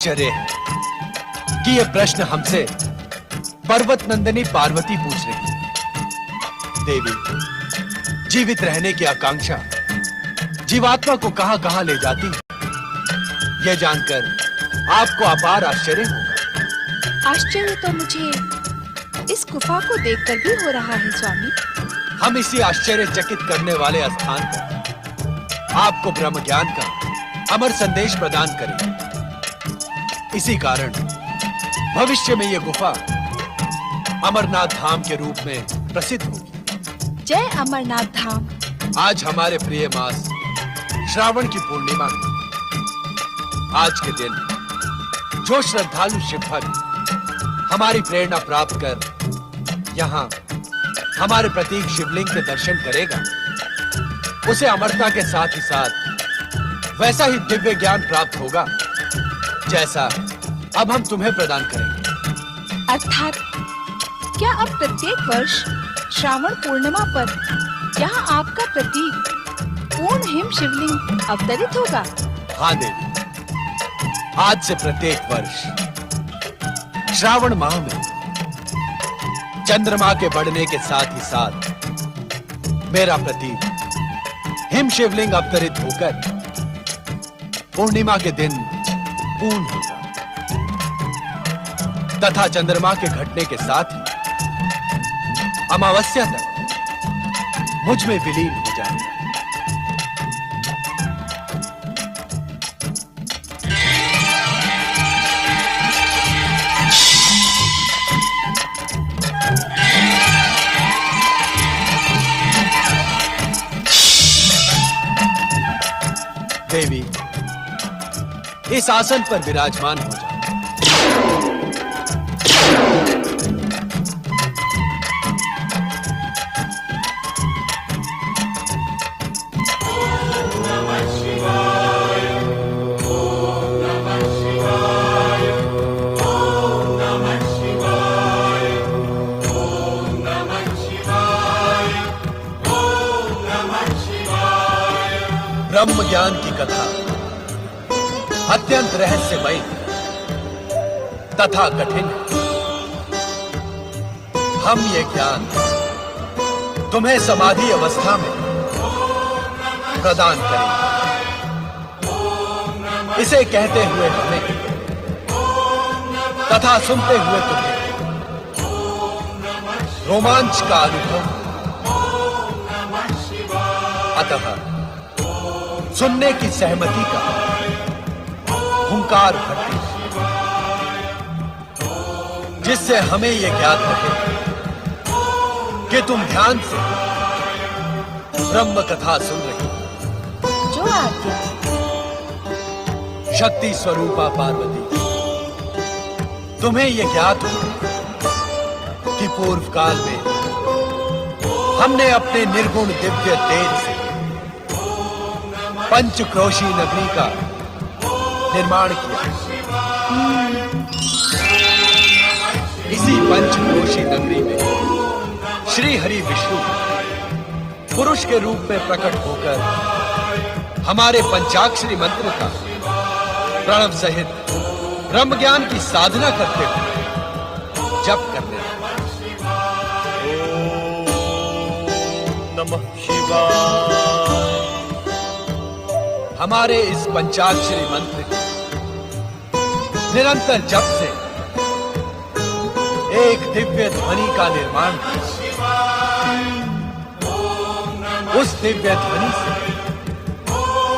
आश्चर्य है कि यह प्रश्न हमसे पर्वत नंदिनी पार्वती पूछ रही है। देवी, जीवित रहने की आकांक्षा जीवात्मा को कहां-कहां ले जाती है, यह जानकर आपको अपार आश्चर्य होगा। आश्चर्य तो मुझे इस गुफा को देखकर भी हो रहा है स्वामी। हम इसी आश्चर्यचकित करने वाले स्थान पर आपको ब्रह्म ज्ञान का अमर संदेश प्रदान करेंगे। इसी कारण भविष्य में यह गुफा अमरनाथ धाम के रूप में प्रसिद्ध होगी। जय अमरनाथ धाम। आज हमारे प्रिय मास श्रावण की पूर्णिमा है। आज के दिन जो श्रद्धालु शिव भक्त हमारी प्रेरणा प्राप्त कर यहाँ हमारे प्रतीक शिवलिंग के दर्शन करेगा, उसे अमरता के साथ ही साथ वैसा ही दिव्य ज्ञान प्राप्त होगा जैसा अब हम तुम्हें प्रदान करेंगे। अर्थात क्या अब प्रत्येक वर्ष श्रावण पूर्णिमा पर यहाँ आपका प्रतीक पूर्ण हिम शिवलिंग अवतरित होगा? हाँ देवी, आज से प्रत्येक वर्ष श्रावण माह में चंद्रमा के बढ़ने के साथ ही साथ मेरा प्रतीक हिम शिवलिंग अवतरित होकर पूर्णिमा के दिन पूर्ण होगा तथा चंद्रमा के घटने के साथ ही अमावस्या तक मुझ में विलीन हो जाएगा। देवी, इस आसन पर विराजमान हो जाओ। ब्रह्म ज्ञान की कथा अत्यंत रहस्यमयी तथा कठिन है। हम ये ज्ञान तुम्हें समाधि अवस्था में प्रदान करेंगे। इसे कहते हुए हमें तथा सुनते हुए तुम्हें रोमांच का अनुभव, अतः सुनने की सहमति का हुंकार भरती, जिससे हमें यह ज्ञात रहे कि तुम ध्यान से ब्रह्म कथा सुन रही हो। जो आज्ञा। शक्ति स्वरूपा पार्वती, तुम्हें यह ज्ञात हो कि पूर्व काल में हमने अपने निर्गुण दिव्य तेज से पंचक्रोशी नगरी का निर्माण किया। इसी पंचक्रोशी नगरी में श्री हरि विष्णु पुरुष के रूप में प्रकट होकर हमारे पंचाक्षरी मंत्र का प्रणव सहित ब्रह्म ज्ञान की साधना करते हुए जप करने लगे। ओम नमः शिवाय। हमारे इस पंचाक्षरी मंत्र के निरंतर जप से एक दिव्य ध्वनि का निर्माण किया। उस दिव्य ध्वनि से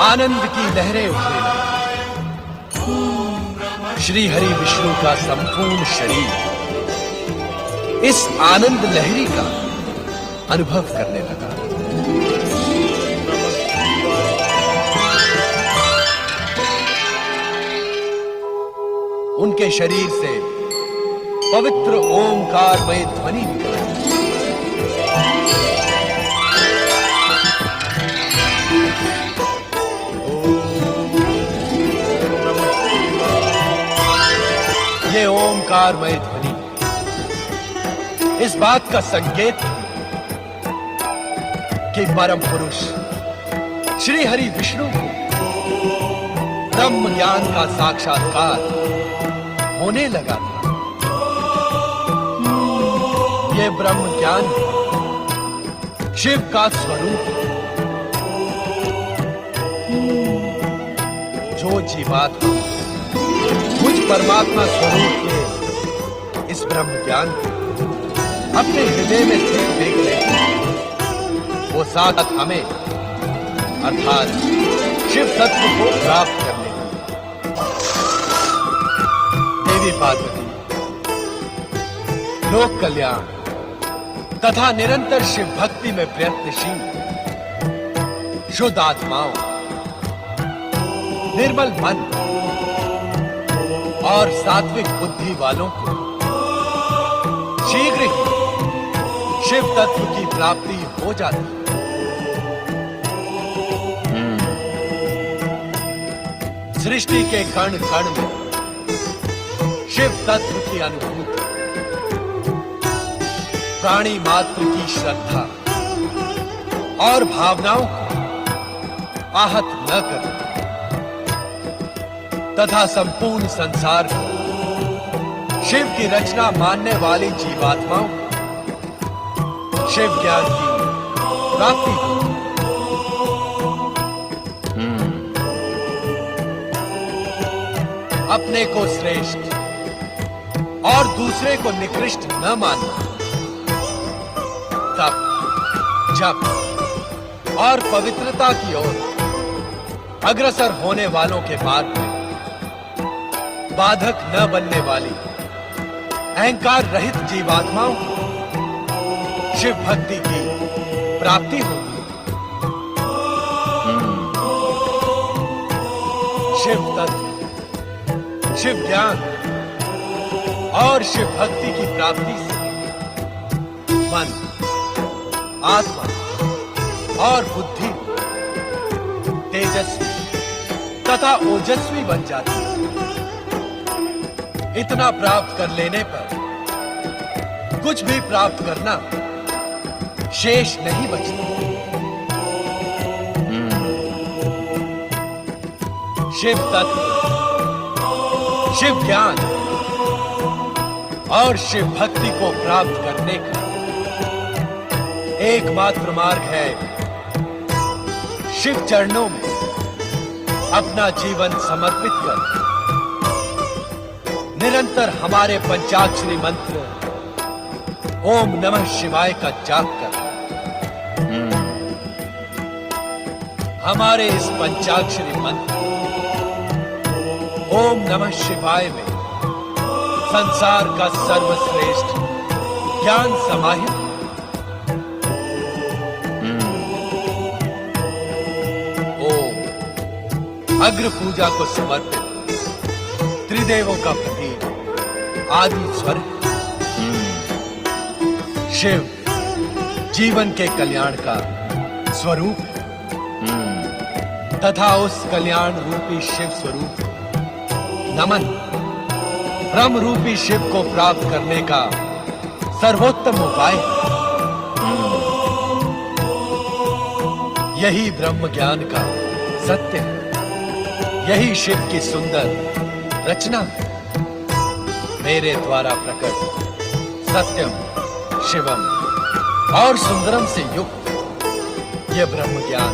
आनंद की लहरें उठने लगी। श्री हरि विष्णु का संपूर्ण शरीर इस आनंद लहरी का अनुभव करने लगा। उनके शरीर से पवित्र ओंकारमय ध्वनि निकला। ये ओंकारमय ध्वनि इस बात का संकेत है कि परम पुरुष श्री हरि विष्णु को ब्रह्म ज्ञान का साक्षात्कार होने लगा था। ये ब्रह्म ज्ञान शिव का स्वरूप है। जो जीवात्मा मुझ परमात्मा स्वरूप के इस ब्रह्म ज्ञान को अपने हृदय में स्थित देख ले, वो साथ हमें अर्थात शिव तत्व को प्राप्त कर लेगी। देवी पार्वती लोक कल्याण तथा निरंतर शिव भक्ति में प्रयत्नशील शुद्ध आत्माओं, निर्मल मन और सात्विक बुद्धि वालों को शीघ्र ही शिव तत्व की प्राप्ति हो जाती है। सृष्टि के कण कण में शिव तत्व की अनुभूति, प्राणी मात्र की श्रद्धा और भावनाओं को आहत न कर तथा संपूर्ण संसार को शिव की रचना मानने वाली जीवात्माओं को शिव ज्ञान की प्राप्ति हो। अपने को श्रेष्ठ और दूसरे को निकृष्ट न मानना, तप, जप और पवित्रता की ओर अग्रसर होने वालों के मार्ग में बाधक न बनने वाली अहंकार रहित जीवात्माओं को शिव भक्ति की प्राप्ति होगी। शिव तत्व, शिव ज्ञान और शिव भक्ति की प्राप्ति से मन, आत्मा और बुद्धि तेजस्वी तथा ओजस्वी बन जाती है। इतना प्राप्त कर लेने पर कुछ भी प्राप्त करना शेष नहीं बचता। शिव तत्व, शिव ज्ञान और शिव भक्ति को प्राप्त करने का एकमात्र मार्ग है शिव चरणों में अपना जीवन समर्पित कर निरंतर हमारे पंचाक्षरी मंत्र ओम नमः शिवाय का जाप कर। हमारे इस पंचाक्षरी मंत्र ओम नमः शिवाय में संसार का सर्वश्रेष्ठ ज्ञान समाहित है। ओम अग्र पूजा को समर्पित त्रिदेवों का प्रतीक आदि स्वर है। शिव जीवन के कल्याण का स्वरूप तथा उस कल्याण रूपी शिव स्वरूप नमन ब्रह्म रूपी शिव को प्राप्त करने का सर्वोत्तम उपाय है। यही ब्रह्म ज्ञान का सत्य है। यही शिव की सुंदर रचना है। मेरे द्वारा प्रकट सत्यम, शिवम और सुंदरम से युक्त यह ब्रह्म ज्ञान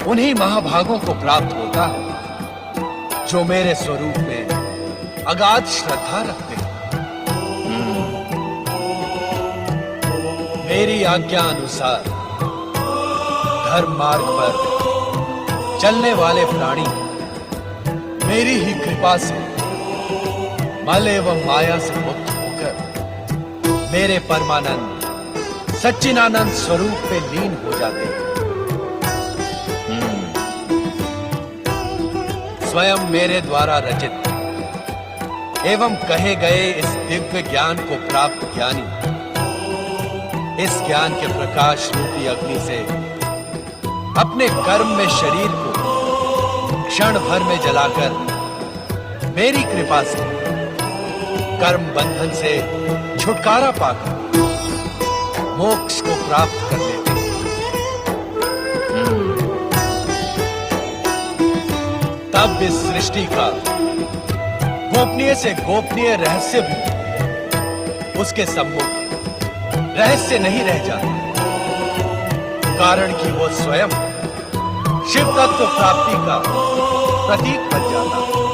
उन्हीं महाभागों को प्राप्त होता है जो मेरे स्वरूप में अगाध श्रद्धा रखते हैं। मेरी आज्ञा अनुसार धर्म मार्ग पर चलने वाले प्राणी मेरी ही कृपा से मल एवं माया से मुक्त होकर मेरे परमानंद सच्चिदानंद स्वरूप में लीन हो जाते हैं। स्वयं मेरे द्वारा रचित एवं कहे गए इस दिव्य ज्ञान को प्राप्त ज्ञानी इस ज्ञान के प्रकाश रूपी अग्नि से अपने कर्म में शरीर को क्षण भर में जलाकर मेरी कृपा से कर्म बंधन से छुटकारा पाकर मोक्ष को प्राप्त कर लेते हैं। तब इस सृष्टि का गोपनीय से गोपनीय रहस्य भी उसके सम्मुख रहस्य नहीं रह जाता, कारण कि वो स्वयं शिव तत्व प्राप्ति का प्रतीक बन जाता है।